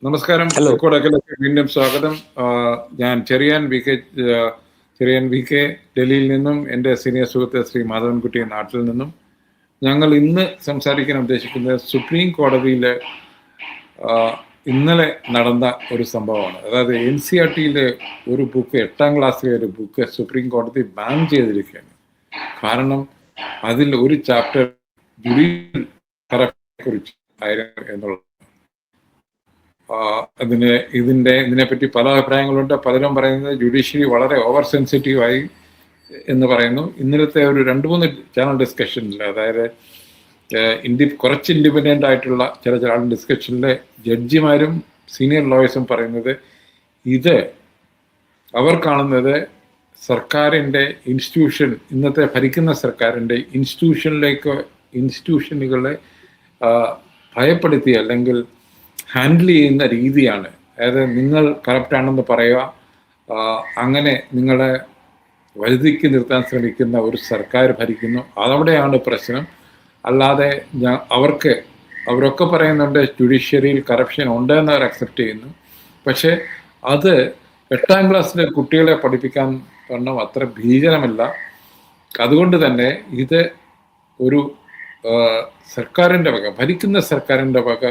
നമസ്കാരം. ഹലോ. റെക്കോർഡൊക്കെ വീണ്ടും സ്വാഗതം. ഞാൻ ചെറിയാൻ വി കെ ഡൽഹിയിൽ നിന്നും എൻ്റെ സീനിയർ സുഹൃത്ത് ശ്രീ മാധവൻകുട്ടി നാട്ടിൽ നിന്നും. ഞങ്ങൾ ഇന്ന് സംസാരിക്കാൻ ഉദ്ദേശിക്കുന്നത് സുപ്രീം കോടതിയിലെ ഇന്നലെ നടന്ന ഒരു സംഭവമാണ്. അതായത് NCERTയിലെ ഒരു ബുക്ക്, 8ാം ക്ലാസ്സിലെ ഒരു ബുക്ക് സുപ്രീം കോടതി ബാൻ ചെയ്തിരിക്കുകയാണ്. കാരണം അതിൽ ഒരു ചാപ്റ്റർ ജുഡീഷ്യൽ കറപ്ഷനെ കുറിച്ച് ആയിരുന്നു എന്നുള്ളത്. ഇതിനെപ്പറ്റി പല അഭിപ്രായങ്ങളുണ്ട്. പലരും പറയുന്നത് ജുഡീഷ്യറി വളരെ ഓവർ സെൻസിറ്റീവായി എന്ന് പറയുന്നു. ഇന്നലത്തെ ഒരു 2-3 ചാനൽ ഡിസ്കഷനിൽ, അതായത് കുറച്ച് ഇൻഡിപെൻഡൻ്റ് ആയിട്ടുള്ള ചില ചാനൽ ഡിസ്കഷനിലെ ജഡ്ജിമാരും സീനിയർ ലോയേഴ്സും പറയുന്നത് ഇത് അവർ കാണുന്നത് സർക്കാരിൻ്റെ ഇന്നത്തെ ഭരിക്കുന്ന സർക്കാരിൻ്റെ ഇൻസ്റ്റിറ്റ്യൂഷനുകളെ ഭയപ്പെടുത്തി അല്ലെങ്കിൽ ഹാൻഡിൽ ചെയ്യുന്ന രീതിയാണ്. അതായത് നിങ്ങൾ കറപ്റ്റാണെന്ന് പറയുക, അങ്ങനെ നിങ്ങളെ വഴുതിക്ക് നിർത്താൻ ശ്രമിക്കുന്ന ഒരു സർക്കാർ ഭരിക്കുന്നു, അതവിടെയാണ് പ്രശ്നം. അല്ലാതെ അവരൊക്കെ പറയുന്നുണ്ട് ജുഡീഷ്യറിയിൽ കറപ്ഷൻ ഉണ്ടെന്ന് അവർ അക്സെപ്റ്റ് ചെയ്യുന്നു. പക്ഷേ അത് 8ാം ക്ലാസ്സിലെ കുട്ടികളെ പഠിപ്പിക്കാൻ പറഞ്ഞാൽ അത്ര ഭീകരമല്ല. അതുകൊണ്ട് തന്നെ ഇത് ഒരു സർക്കാരിൻ്റെ വക, ഭരിക്കുന്ന സർക്കാരിൻ്റെ വക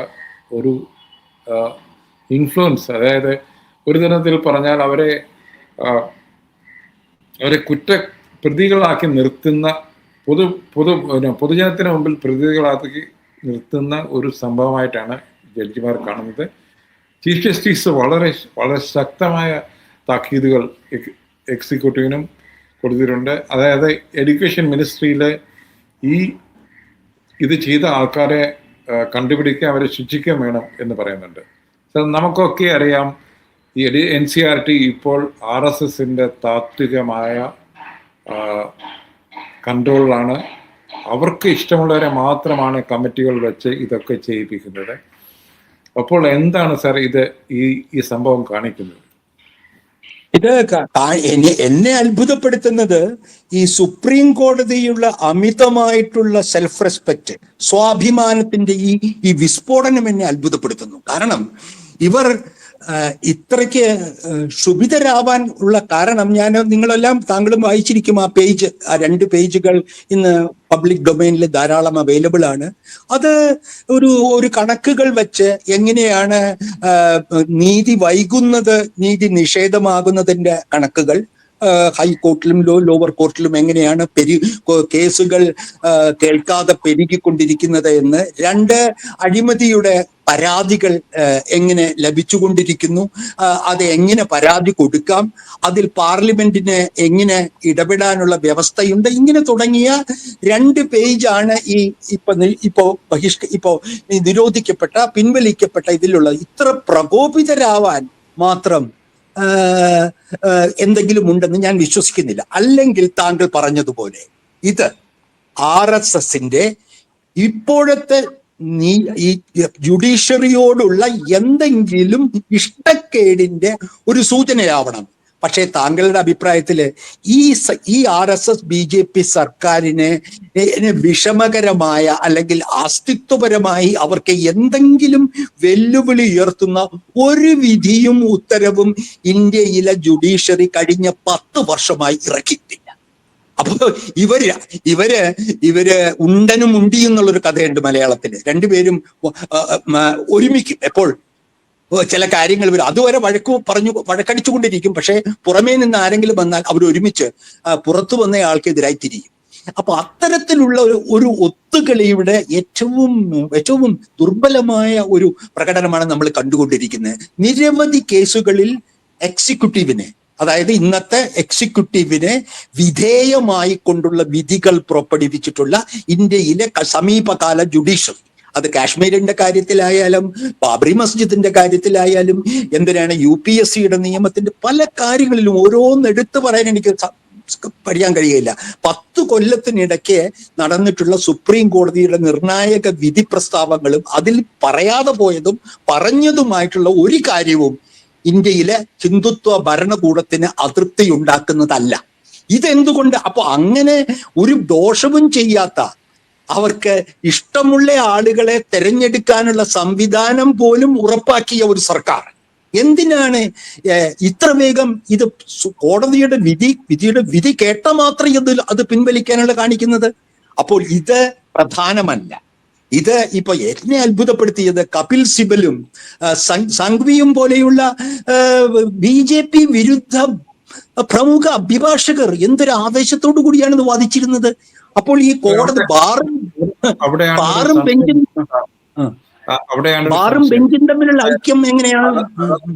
ഒരു ഇൻഫ്ലുവൻസ്, അതായത് ഒരു തരത്തിൽ പറഞ്ഞാൽ അവരെ കുറ്റപ്രതികളാക്കി നിർത്തുന്ന, പൊതുജനത്തിന് മുമ്പിൽ പ്രതികളാക്കി നിർത്തുന്ന ഒരു സംഭവമായിട്ടാണ് ജഡ്ജിമാർ കാണുന്നത്. ചീഫ് ജസ്റ്റിസ് വളരെ വളരെ ശക്തമായ താക്കീതുകൾ എക്സിക്യൂട്ടീവിനും കൊടുത്തിട്ടുണ്ട്. അതായത് എഡ്യൂക്കേഷൻ മിനിസ്ട്രിയിലെ ഇത് ചെയ്ത ആൾക്കാരെ കണ്ടുപിടിക്കുക, അവരെ ശിക്ഷിക്കുകയും വേണം എന്ന് പറയുന്നുണ്ട്. നമുക്കൊക്കെ അറിയാം, ഈ NCERT ഇപ്പോൾ RSSന്റെ താത്വികമായ കൺട്രോളിലാണ്. അവർക്ക് ഇഷ്ടമുള്ളവരെ മാത്രമാണ് കമ്മിറ്റികൾ വെച്ച് ഇതൊക്കെ ചെയ്യിപ്പിക്കുന്നത്. അപ്പോൾ എന്താണ് സാർ ഈ സംഭവം കാണിക്കുന്നത്? ഇത് എന്നെ അത്ഭുതപ്പെടുത്തുന്നത് ഈ സുപ്രീം കോടതിയുള്ള അമിതമായിട്ടുള്ള സെൽഫ് റെസ്പെക്ട്, സ്വാഭിമാനത്തിന്റെ ഈ വിസ്ഫോടനം എന്നെ അത്ഭുതപ്പെടുത്തുന്നു. കാരണം ഇവർ ഇത്രയ്ക്ക് ക്ഷുഭിതരാവാൻ ഉള്ള കാരണം നിങ്ങളെല്ലാം താങ്കളും വായിച്ചിരിക്കും. ആ 2 പേജുകൾ ഇന്ന് പബ്ലിക് ഡൊമൈനിൽ ധാരാളം അവൈലബിൾ ആണ്. അത് ഒരു കണക്കുകൾ വെച്ച് എങ്ങനെയാണ് നീതി വൈകുന്നത്, നീതി നിഷേധമാകുന്നതിന്റെ കണക്കുകൾ ഹൈക്കോർട്ടിലും ലോവർ കോർട്ടിലും എങ്ങനെയാണ് കേസുകൾ കേൾക്കാതെ പെരുകിക്കൊണ്ടിരിക്കുന്നത് എന്ന്, 2 അഴിമതിയുടെ പരാതികൾ എങ്ങനെ ലഭിച്ചുകൊണ്ടിരിക്കുന്നു, അത് എങ്ങനെ പരാതി കൊടുക്കാം, അതിൽ പാർലമെന്റിന് എങ്ങനെ ഇടപെടാനുള്ള വ്യവസ്ഥയുണ്ട്, ഇങ്ങനെ തുടങ്ങിയ 2 പേജാണ് ഇപ്പോ നിരോധിക്കപ്പെട്ട, പിൻവലിക്കപ്പെട്ട ഇതിലുള്ള. ഇത്ര പ്രകോപിതരാവാൻ മാത്രം എന്തെങ്കിലും ഉണ്ടെന്ന് ഞാൻ വിശ്വസിക്കുന്നില്ല. അല്ലെങ്കിൽ താങ്കൾ പറഞ്ഞതുപോലെ ഇത് RSSന്റെ ഇപ്പോഴത്തെ ഈ ജുഡീഷ്യറിയോടുള്ള എന്തെങ്കിലും ഇഷ്ടക്കേടിന്റെ ഒരു സൂചനയാവണം. പക്ഷേ താങ്കളുടെ അഭിപ്രായത്തില് ഈ RSS BJP സർക്കാരിനെ വിഷമകരമായ അല്ലെങ്കിൽ അസ്തിത്വപരമായി അവർക്ക് എന്തെങ്കിലും വെല്ലുവിളി ഉയർത്തുന്ന ഒരു വിധിയും ഉത്തരവും ഇന്ത്യയിലെ ജുഡീഷ്യറി കഴിഞ്ഞ 10 വർഷമായി ഇറക്കിയിട്ടില്ല. അപ്പൊ ഇവര് ഉണ്ടനും ഉണ്ടി എന്നുള്ളൊരു കഥയുണ്ട് മലയാളത്തില്. 2 പേരും ഒരുമിക്കും. എപ്പോൾ ചില കാര്യങ്ങൾ വരും, അതുവരെ വഴക്കടിച്ചുകൊണ്ടിരിക്കും. പക്ഷെ പുറമേ നിന്ന് ആരെങ്കിലും വന്നാൽ അവർ ഒരുമിച്ച് പുറത്തു വന്ന ആൾക്കെതിരായി തിരിയും. അപ്പൊ അത്തരത്തിലുള്ള ഒരു ഒത്തുകളിയുടെ ഏറ്റവും ദുർബലമായ ഒരു പ്രകടനമാണ് നമ്മൾ കണ്ടുകൊണ്ടിരിക്കുന്നത്. നിരവധി കേസുകളിൽ എക്സിക്യൂട്ടീവിനെ, അതായത് ഇന്നത്തെ എക്സിക്യൂട്ടീവിനെ വിധേയമായി കൊണ്ടുള്ള വിധികൾ പുറപ്പെടുവിച്ചിട്ടുള്ള ഇന്ത്യയിലെ സമീപകാല ജുഡീഷ്യറി, അത് കാശ്മീരിന്റെ കാര്യത്തിലായാലും ബാബറി മസ്ജിദിന്റെ കാര്യത്തിലായാലും എന്തിനാണ് UPSCയുടെ നിയമത്തിന്റെ പല കാര്യങ്ങളിലും ഓരോന്നെടുത്ത് പറയാൻ എനിക്ക് പഠിക്കാൻ കഴിയില്ല. 10 കൊല്ലത്തിനിടയ്ക്ക് നടന്നിട്ടുള്ള സുപ്രീം കോടതിയുടെ നിർണായക വിധി പ്രസ്താവങ്ങളും അതിൽ പറയാതെ പോയതും പറഞ്ഞതുമായിട്ടുള്ള ഒരു കാര്യവും ഇന്ത്യയിലെ ഹിന്ദുത്വ ഭരണകൂടത്തിന് അതൃപ്തി ഉണ്ടാക്കുന്നതല്ല. ഇതെന്തുകൊണ്ട്? അപ്പൊ അങ്ങനെ ഒരു ദോഷവും ചെയ്യാത്ത, അവർക്ക് ഇഷ്ടമുള്ള ആളുകളെ തെരഞ്ഞെടുക്കാനുള്ള സംവിധാനം പോലും ഉറപ്പാക്കിയ ഒരു സർക്കാർ എന്തിനാണ് ഇത്ര വേഗം ഇത് കോടതിയുടെ വിധി കേട്ട മാത്രം അത് പിൻവലിക്കാനുള്ള കാണിക്കുന്നത്? അപ്പോൾ ഇത് പ്രധാനമല്ല. ഇത് ഇപ്പൊ എന്നെ അത്ഭുതപ്പെടുത്തിയത് കപിൽ സിബലും സംഘ്വിയും പോലെയുള്ള BJP വിരുദ്ധ പ്രമുഖ അഭിഭാഷകർ എന്തൊരു ആവേശത്തോടു കൂടിയാണ് ഇത് വാദിച്ചിരുന്നത്. അപ്പോൾ ഈ കോടതി ബാറും ബെഞ്ചും തമ്മിലുള്ള ഐക്യം എങ്ങനെയാണ്?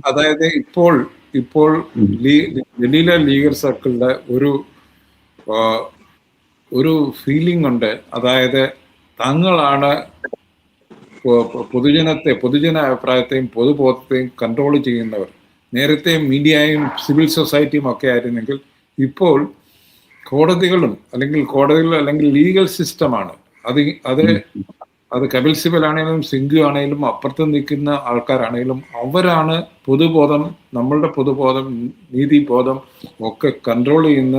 അതായത് ഇപ്പോൾ ഡൽഹിയിലെ ലീഗൽ സർക്കിളിലെ ഒരു ഫീലിംഗ് ഉണ്ട്. അതായത് തങ്ങളാണ് പൊതുജന അഭിപ്രായത്തെയും പൊതുബോധത്തെയും കൺട്രോൾ ചെയ്യുന്നവർ. നേരത്തെ മീഡിയയും സിവിൽ സൊസൈറ്റിയും ഒക്കെ ആയിരുന്നെങ്കിൽ ഇപ്പോൾ കോടതികളും അല്ലെങ്കിൽ ലീഗൽ സിസ്റ്റമാണ്. അത് കപിൽ സിബൽ ആണെങ്കിലും സിംഗു ആണെങ്കിലും അപ്പുറത്ത് നിൽക്കുന്ന ആൾക്കാരാണെങ്കിലും അവരാണ് നമ്മളുടെ പൊതുബോധം നീതിബോധം ഒക്കെ കൺട്രോൾ ചെയ്യുന്ന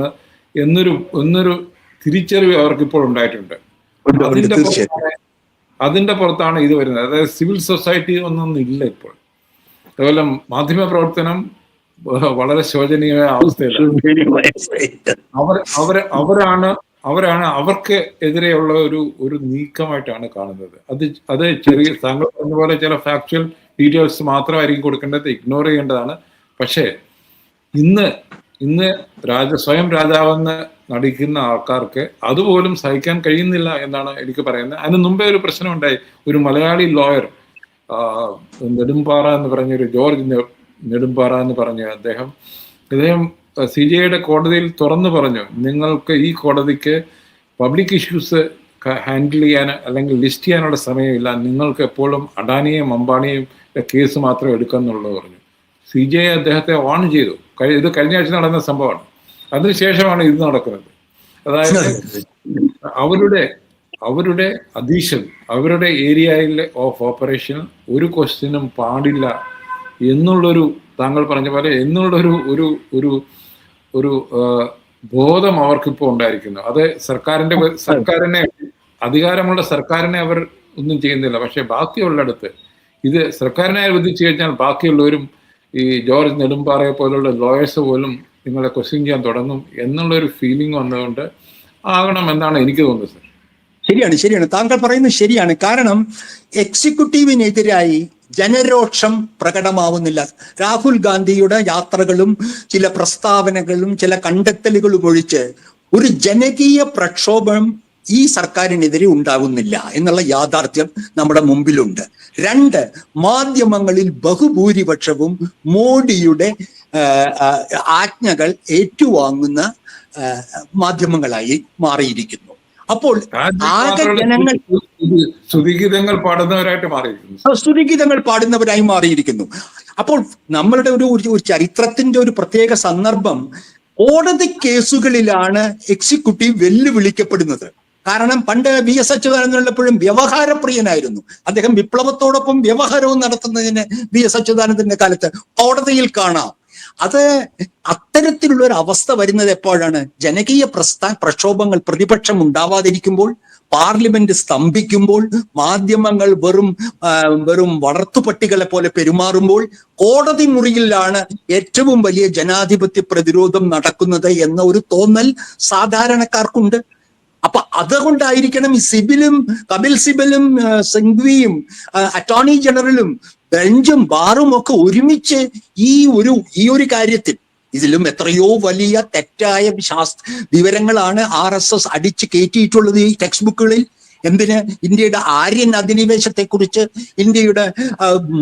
എന്നൊരു തിരിച്ചറിവ് അവർക്കിപ്പോൾ ഉണ്ടായിട്ടുണ്ട്. അതിന്റെ പുറത്താണ് ഇത് വരുന്നത്. അതായത് സിവിൽ സൊസൈറ്റി ഒന്നും ഇല്ല ഇപ്പോൾ. അതുപോലെ മാധ്യമ പ്രവർത്തനം വളരെ ശോചനീയമായ അവസ്ഥയിലാണ്. അവരാണ് അവർക്ക് എതിരെയുള്ള ഒരു നീക്കമായിട്ടാണ് കാണുന്നത്. അത് ചെറിയ താങ്കൾ പറഞ്ഞ ചില ഫാക്ച്വൽ ഡീറ്റെയിൽസ് മാത്രമായിരിക്കും കൊടുക്കേണ്ടത്, ഇഗ്നോർ ചെയ്യേണ്ടതാണ്. പക്ഷേ ഇന്ന് സ്വയം രാജാവെന്ന് നടിക്കുന്ന ആൾക്കാർക്ക് അതുപോലും സഹിക്കാൻ കഴിയുന്നില്ല എന്നാണ് എനിക്ക് പറയുന്നത്. അതിന് മുമ്പേ ഒരു പ്രശ്നമുണ്ടായി. ഒരു മലയാളി ലോയർ നെടുമ്പാറ എന്ന് പറഞ്ഞൊരു ജോർജ് നെടുമ്പാറ എന്ന് പറഞ്ഞ അദ്ദേഹം CJIയുടെ കോടതിയിൽ തുറന്നു പറഞ്ഞു, നിങ്ങൾക്ക് ഈ കോടതിക്ക് പബ്ലിക് ഇഷ്യൂസ് ഹാൻഡിൽ ചെയ്യാൻ അല്ലെങ്കിൽ ലിസ്റ്റ് ചെയ്യാനുള്ള സമയമില്ല, നിങ്ങൾക്ക് എപ്പോഴും അഡാനിയെയും അംബാനിയെയും കേസ് മാത്രമേ എടുക്കാന്നുള്ളത് പറഞ്ഞു. CJI അദ്ദേഹത്തെ ഓൺ ചെയ്തു. ഇത് കഴിഞ്ഞ ആഴ്ച നടന്ന സംഭവമാണ്. അതിനുശേഷമാണ് ഇത് നടക്കുന്നത്. അതായത് അവരുടെ അധീശൻ അവരുടെ ഏരിയയിൽ ഓഫ് ഓപ്പറേഷൻ ഒരു ക്വസ്റ്റ്യനും പാടില്ല എന്നുള്ളൊരു താങ്കൾ പറഞ്ഞ പോലെ ഒരു ബോധം അവർക്കിപ്പോൾ ഉണ്ടായിരിക്കുന്നു. അത് സർക്കാരിനെ അധികാരമുള്ള സർക്കാരിനെ അവർ ഒന്നും ചെയ്യുന്നില്ല. പക്ഷെ ബാക്കിയുള്ളിടത്ത് ഇത് സർക്കാരിനെ വിധിച്ചു കഴിഞ്ഞാൽ ബാക്കിയുള്ളവരും ഈ ജോർജ് നെടുമ്പാറയെ പോലുള്ള ലോയേഴ്സ് പോലും നിങ്ങളെ ക്വസ്റ്റ്യൻ ചെയ്യാൻ തുടങ്ങും എന്നുള്ളൊരു ഫീലിംഗ് വന്നതുകൊണ്ട് ആകണം എന്നാണ് എനിക്ക് തോന്നുന്നത്. സർ, ശരിയാണ് താങ്കൾ പറയുന്നത് ശരിയാണ്. കാരണം എക്സിക്യൂട്ടീവിനെതിരായി ജനരോഷം പ്രകടമാവുന്നില്ല. രാഹുൽ ഗാന്ധിയുടെ യാത്രകളും ചില പ്രസ്താവനകളും ചില കണ്ടെത്തലുകളും ഒഴിച്ച് ഒരു ജനകീയ പ്രക്ഷോഭം ഈ സർക്കാരിനെതിരെ ഉണ്ടാകുന്നില്ല എന്നുള്ള യാഥാർത്ഥ്യം നമ്മുടെ മുമ്പിലുണ്ട്. 2, മാധ്യമങ്ങളിൽ ബഹുഭൂരിപക്ഷവും മോഡിയുടെ ആജ്ഞകൾ ഏറ്റുവാങ്ങുന്ന മാധ്യമങ്ങളായി മാറിയിരിക്കുന്നു. അപ്പോൾ ആകെ ജനങ്ങൾ സ്തുതിഗീതങ്ങൾ പാടുന്നവരായി മാറിയിരിക്കുന്നു. അപ്പോൾ നമ്മളുടെ ഒരു ചരിത്രത്തിന്റെ ഒരു പ്രത്യേക സന്ദർഭം കോടതി കേസുകളിലാണ് എക്സിക്യൂട്ടീവ് വെല്ലുവിളിക്കപ്പെടുന്നത്. കാരണം പണ്ട് VS അച്യുതാനന്ദൻ ഉള്ളപ്പോഴും വ്യവഹാരപ്രിയനായിരുന്നു അദ്ദേഹം. വിപ്ലവത്തോടൊപ്പം വ്യവഹാരവും നടത്തുന്നതിന് VS അച്യുതാനന്ദന്റെ കാലത്ത് കോടതിയിൽ കാണാം. അത് അത്തരത്തിലുള്ള ഒരു അവസ്ഥ വരുന്നത് എപ്പോഴാണ്? ജനകീയ പ്രക്ഷോഭങ്ങൾ പ്രതിപക്ഷം ഉണ്ടാവാതിരിക്കുമ്പോൾ, പാർലമെന്റ് സ്തംഭിക്കുമ്പോൾ, മാധ്യമങ്ങൾ വെറും വളർത്തുപട്ടികളെ പോലെ പെരുമാറുമ്പോൾ, കോടതി മുറിയിലാണ് ഏറ്റവും വലിയ ജനാധിപത്യ പ്രതിരോധം നടക്കുന്നത് എന്ന ഒരു തോന്നൽ സാധാരണക്കാർക്കുണ്ട്. അപ്പൊ അതുകൊണ്ടായിരിക്കണം ഈ കപിൽ സിബലും സിംഗ്വിയും അറ്റോർണി ജനറലും ബെഞ്ചും ബാറും ഒക്കെ ഒരുമിച്ച് ഈ ഒരു കാര്യത്തിൽ ഇതിലും എത്രയോ വലിയ തെറ്റായ വിവരങ്ങളാണ് RSS അടിച്ച് കയറ്റിയിട്ടുള്ളത് ഈ ടെക്സ്റ്റ് ബുക്കുകളിൽ. എന്തിന്? ഇന്ത്യയുടെ ആര്യൻ അധിനിവേശത്തെക്കുറിച്ച്, ഇന്ത്യയുടെ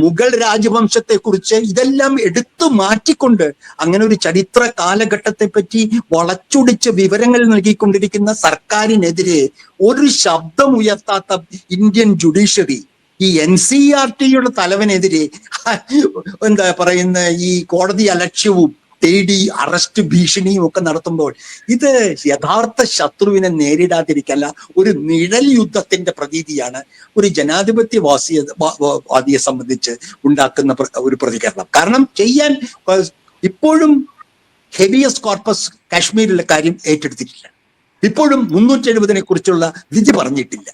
മുഗൾ രാജവംശത്തെക്കുറിച്ച് ഇതെല്ലാം എടുത്തു മാറ്റിക്കൊണ്ട് അങ്ങനെ ഒരു ചരിത്ര കാലഘട്ടത്തെ പറ്റി വളച്ചൊടിച്ച് വിവരങ്ങൾ നൽകിക്കൊണ്ടിരിക്കുന്ന സർക്കാരിനെതിരെ ഒരു ശബ്ദം ഉയർത്താത്ത ഇന്ത്യൻ ജുഡീഷ്യറി ഈ NCERTയുടെ തലവനെതിരെ എന്താ പറയുന്ന ഈ കോടതി അലക്ഷ്യവും തേടി അറസ്റ്റ് ഭീഷണിയും ഒക്കെ നടത്തുമ്പോൾ ഇത് യഥാർത്ഥ ശത്രുവിനെ നേരിടാതിരിക്കല്ല, ഒരു നിഴൽ യുദ്ധത്തിന്റെ പ്രതീതിയാണ് ഒരു ജനാധിപത്യവാദിയെ സംബന്ധിച്ച് ഉണ്ടാക്കുന്ന ഒരു പ്രതികരണം. കാരണം ചെയ്യാൻ ഇപ്പോഴും ഹെബിയസ് കോർപ്പസ് കാശ്മീരിലെ കാര്യം ഏറ്റെടുത്തിട്ടില്ല. ഇപ്പോഴും 370 കുറിച്ചുള്ള വിധി പറഞ്ഞിട്ടില്ല.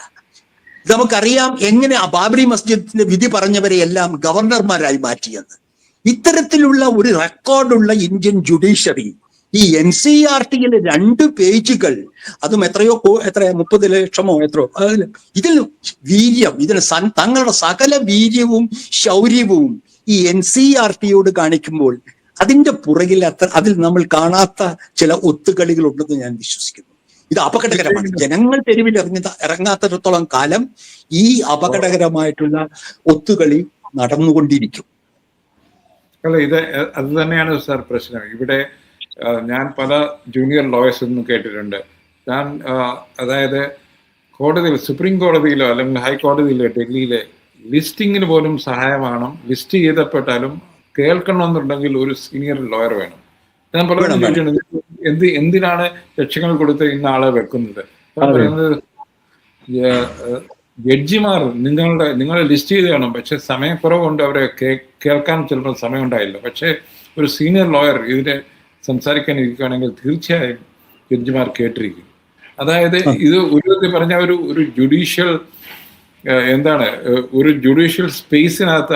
നമുക്കറിയാം എങ്ങനെ ആ ബാബറി മസ്ജിദിന്റെ വിധി പറഞ്ഞവരെ എല്ലാം ഗവർണർമാരായി മാറ്റിയെന്ന്. ഇത്തരത്തിലുള്ള ഒരു റെക്കോർഡുള്ള ഇന്ത്യൻ ജുഡീഷ്യറി ഈ NCERTയിലെ 2 പേജുകൾ, അതും എത്ര 30 ലക്ഷമോ എത്രയോ, ഇതിൽ വീര്യം, ഇതിന് തങ്ങളുടെ സകല വീര്യവും ശൗര്യവും ഈ NCERTയോട് കാണിക്കുമ്പോൾ അതിന്റെ പുറകിൽ അതിൽ നമ്മൾ കാണാത്ത ചില ഒത്തുകളികൾ ഉണ്ടെന്ന് ഞാൻ വിശ്വസിക്കുന്നു. ഇത് അപകടകരമാണ്. ജനങ്ങൾ തെരുവിൽ ഇറങ്ങാത്തിടത്തോളം കാലം ഈ അപകടകരമായിട്ടുള്ള ഒത്തുകളി നടന്നുകൊണ്ടിരിക്കും. അല്ല, അത് തന്നെയാണ് സാർ പ്രശ്നം. ഇവിടെ ഞാൻ പല ജൂനിയർ ലോയേഴ്സ് ഒന്നും കേട്ടിട്ടുണ്ട്. ഞാൻ അതായത് കോടതിയിൽ, സുപ്രീം കോടതിയിലോ അല്ലെങ്കിൽ ഹൈക്കോടതിയിലോ ഡൽഹിയിലെ ലിസ്റ്റിങ്ങിന് പോലും സഹായമാണ്. ലിസ്റ്റ് ചെയ്തപ്പെട്ടാലും കേൾക്കണമെന്നുണ്ടെങ്കിൽ ഒരു സീനിയർ ലോയർ വേണം. ഞാൻ പലപ്പോഴും ചോദിച്ചിട്ടുണ്ട്, എന്തിനാണ് ലക്ഷങ്ങൾ കൊടുത്ത് ഇന്ന ആളെ വെക്കുന്നത്? പറയുന്നത് ജഡ്ജിമാർ നിങ്ങളെ ലിസ്റ്റ് ചെയ്ത് കാണും, പക്ഷെ സമയക്കുറവുകൊണ്ട് അവരെ കേൾക്കാൻ ചിലപ്പോൾ സമയം ഉണ്ടായില്ല. പക്ഷെ ഒരു സീനിയർ ലോയർ ഇതിനെ സംസാരിക്കാൻ ഇരിക്കുകയാണെങ്കിൽ തീർച്ചയായും ജഡ്ജിമാർ കേട്ടിരിക്കും. അതായത് ഇത് ഒരു വിധത്തിൽ പറഞ്ഞ ഒരു ജുഡീഷ്യൽ ഒരു ജുഡീഷ്യൽ സ്പേസിനകത്ത്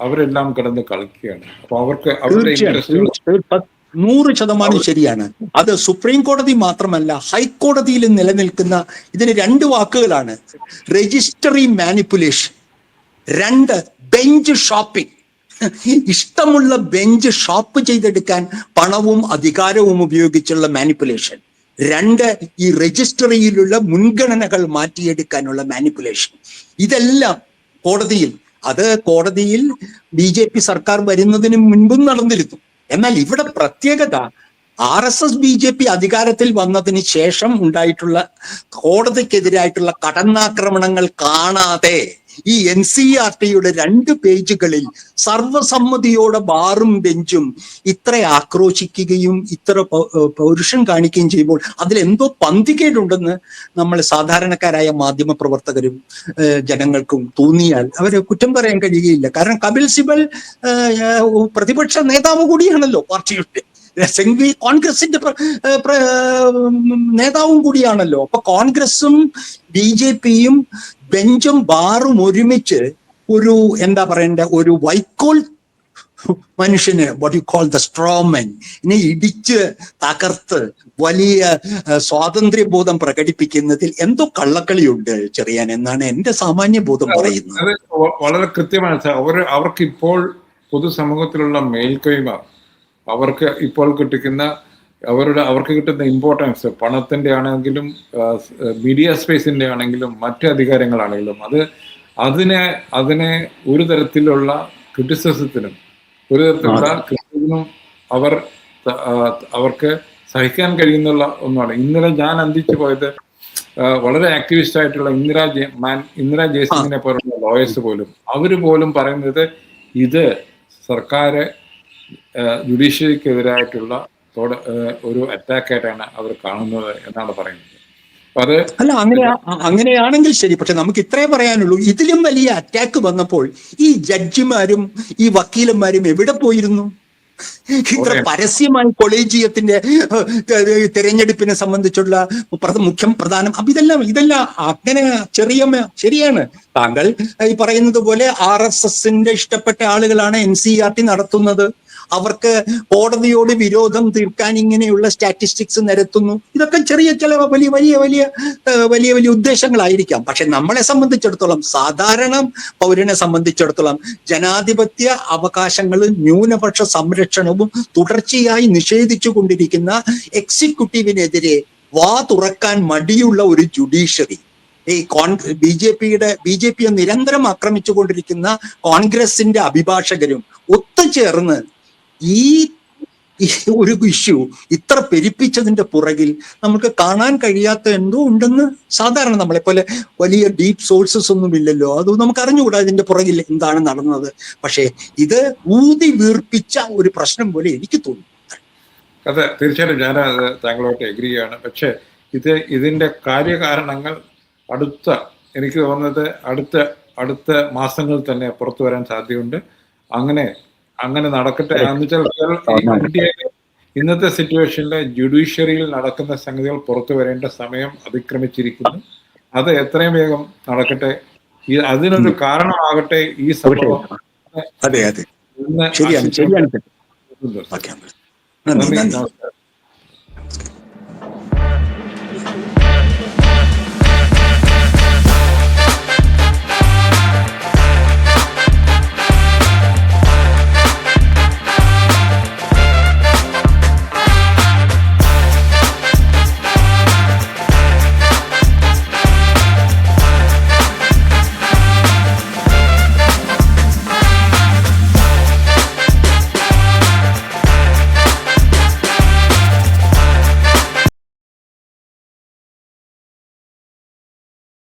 അവരെല്ലാം കിടന്ന് കളിക്കുകയാണ്. അപ്പൊ അവർക്ക് അവരുടെ 100% ശരിയാണ്. അത് സുപ്രീം കോടതി മാത്രമല്ല, ഹൈക്കോടതിയിൽ നിലനിൽക്കുന്ന ഇതിന് 2 വാക്കുകളാണ്: രജിസ്ട്രി മാനിപ്പുലേഷൻ, 2 ബെഞ്ച് ഷോപ്പിംഗ്. ഇഷ്ടമുള്ള ബെഞ്ച് ഷോപ്പ് ചെയ്തെടുക്കാൻ പണവും അധികാരവും ഉപയോഗിച്ചുള്ള മാനിപ്പുലേഷൻ. 2 ഈ രജിസ്ട്രിയിലുള്ള മുൻഗണനകൾ മാറ്റിയെടുക്കാനുള്ള മാനിപ്പുലേഷൻ. ഇതെല്ലാം കോടതിയിൽ BJP സർക്കാർ വരുന്നതിന് മുൻപും നടന്നിരുന്നു. എന്നാൽ ഇവിടെ പ്രത്യേകത, RSS BJP അധികാരത്തിൽ വന്നതിന് ശേഷം ഉണ്ടായിട്ടുള്ള കോടതിക്കെതിരായിട്ടുള്ള കടന്നാക്രമണങ്ങൾ കാണാതെ ഈ NCERTയുടെ 2 പേജുകളിൽ സർവസമ്മതിയോടെ ബാറും ബെഞ്ചും ഇത്ര ആക്രോശിക്കുകയും ഇത്ര പൗരുഷം കാണിക്കുകയും ചെയ്യുമ്പോൾ അതിലെന്തോ പന്തികേടുണ്ടെന്ന് നമ്മൾ സാധാരണക്കാരായ മാധ്യമ പ്രവർത്തകരും ജനങ്ങൾക്കും തോന്നിയാൽ അവരെ കുറ്റം പറയാൻ കഴിയുകയില്ല. കാരണം കപിൽ സിബൽ പ്രതിപക്ഷ നേതാവ് കൂടിയാണല്ലോ, പാർട്ടിയുടെ സംഘി കോൺഗ്രസിന്റെ നേതാവും കൂടിയാണല്ലോ. അപ്പൊ കോൺഗ്രസും BJPയും ബെഞ്ചും ബാറും ഒരുമിച്ച് ഒരു ഒരു വൈക്കോൽ മനുഷ്യന്, what you call the Strowman, ഇനി ഇടിച്ച് തകർത്ത് വലിയ സ്വാതന്ത്ര്യബോധം പ്രകടിപ്പിക്കുന്നതിൽ എന്തോ കള്ളക്കളിയുണ്ട് ചെറിയാൻ എന്നാണ് എന്റെ സാമാന്യ ബോധം പറയുന്നത്. വളരെ കൃത്യമാണ് സാർ. അവർക്ക് ഇപ്പോൾ പൊതുസമൂഹത്തിലുള്ള മേൽക്കൈമ, അവർക്ക് ഇപ്പോൾ അവർക്ക് കിട്ടുന്ന ഇമ്പോർട്ടൻസ്, പണത്തിന്റെ ആണെങ്കിലും മീഡിയ സ്പേസിന്റെ ആണെങ്കിലും മറ്റ് അധികാരങ്ങളാണെങ്കിലും അതിനെ ഒരു തരത്തിലുള്ള ക്രിറ്റിസിസത്തിനും അവർക്ക് സഹിക്കാൻ കഴിയുന്നുള്ള ഒന്നാണ്. ഇന്നലെ ഞാൻ അന്തിച്ചു പോയത് വളരെ ആക്ടിവിസ്റ്റ് ആയിട്ടുള്ള ഇന്ദിരാ ജയസിംഗിനെ പോലുള്ള ലോയേഴ്സ് പോലും, അവര് പോലും പറയുന്നത് ഇത് സർക്കാർ ജുഡീഷ്യറിക്കെതിരായിട്ടുള്ള ഒരു അറ്റാക്കായിട്ടാണ് അവർ കാണുന്നത് എന്നാണ് പറയുന്നത്. അല്ല, അങ്ങനെയാണെങ്കിൽ ശരി. പക്ഷെ നമുക്ക് ഇത്രേ പറയാനുള്ളൂ, ഇതിലും വലിയ അറ്റാക്ക് വന്നപ്പോൾ ഈ ജഡ്ജിമാരും ഈ വക്കീലന്മാരും എവിടെ പോയിരുന്നു? ഇത്ര പരസ്യമായി കൊളീജിയത്തിന്റെ തെരഞ്ഞെടുപ്പിനെ സംബന്ധിച്ചുള്ള പ്രധാനം ഇതെല്ലാം അങ്ങനെ ശരിയാണ്. താങ്കൾ ഈ പറയുന്നത് പോലെ RSSന്റെ ഇഷ്ടപ്പെട്ട ആളുകളാണ് NCERT നടത്തുന്നത്. അവർക്ക് കോടതിയോട് വിരോധം തീർക്കാൻ ഇങ്ങനെയുള്ള സ്റ്റാറ്റിസ്റ്റിക്സ് നിരത്തുന്നു. ഇതൊക്കെ ചില വലിയ വലിയ ഉദ്ദേശങ്ങളായിരിക്കാം. പക്ഷെ നമ്മളെ സംബന്ധിച്ചിടത്തോളം, സാധാരണ പൗരനെ സംബന്ധിച്ചിടത്തോളം, ജനാധിപത്യ അവകാശങ്ങളും ന്യൂനപക്ഷ സംരക്ഷണവും തുടർച്ചയായി നിഷേധിച്ചു കൊണ്ടിരിക്കുന്ന എക്സിക്യൂട്ടീവിനെതിരെ വാ തുറക്കാൻ മടിയുള്ള ഒരു ജുഡീഷ്യറി, ഈ BJPയെ നിരന്തരം ആക്രമിച്ചുകൊണ്ടിരിക്കുന്ന കോൺഗ്രസിന്റെ അഭിഭാഷകരും ഒത്തുചേർന്ന് ഈ ഒരു ഇഷ്യൂ ഇത്ര പെരുപ്പിച്ചതിന്റെ പുറകിൽ നമുക്ക് കാണാൻ കഴിയാത്ത എന്തോ ഉണ്ടെന്ന്. സാധാരണ നമ്മളെപ്പോലെ വലിയ ഡീപ്പ് സോഴ്സസ് ഒന്നും ഇല്ലല്ലോ, അത് നമുക്ക് അറിഞ്ഞുകൂടാ ഇതിന്റെ പുറകിൽ എന്താണ് നടന്നത്. പക്ഷേ ഇത് ഊതി വീർപ്പിച്ച ഒരു പ്രശ്നം പോലെ എനിക്ക് തോന്നുന്നു. അതെ, തീർച്ചയായിട്ടും ഞാൻ താങ്കളോട്ട് എഗ്രി ചെയ്യാണ്. പക്ഷെ ഇതിന്റെ കാര്യകാരണങ്ങൾ എനിക്ക് തോന്നുന്നത് അടുത്ത മാസങ്ങളിൽ തന്നെ പുറത്തു വരാൻ സാധ്യതയുണ്ട്. അങ്ങനെ നടക്കട്ടെ. ഇന്നത്തെ സിറ്റുവേഷനിൽ ജുഡീഷ്യറിയിൽ നടക്കുന്ന സംഗതികൾ പുറത്തു വരേണ്ട സമയം അതിക്രമിച്ചിരിക്കുന്നു. അത് എത്രയും വേഗം നടക്കട്ടെ. അതിനൊരു കാരണമാകട്ടെ ഈ സംഭവം. അതെ അതെ ഇന്ന് ശരിയാണ്. നന്ദി, നന്ദി. നമസ്കാരം.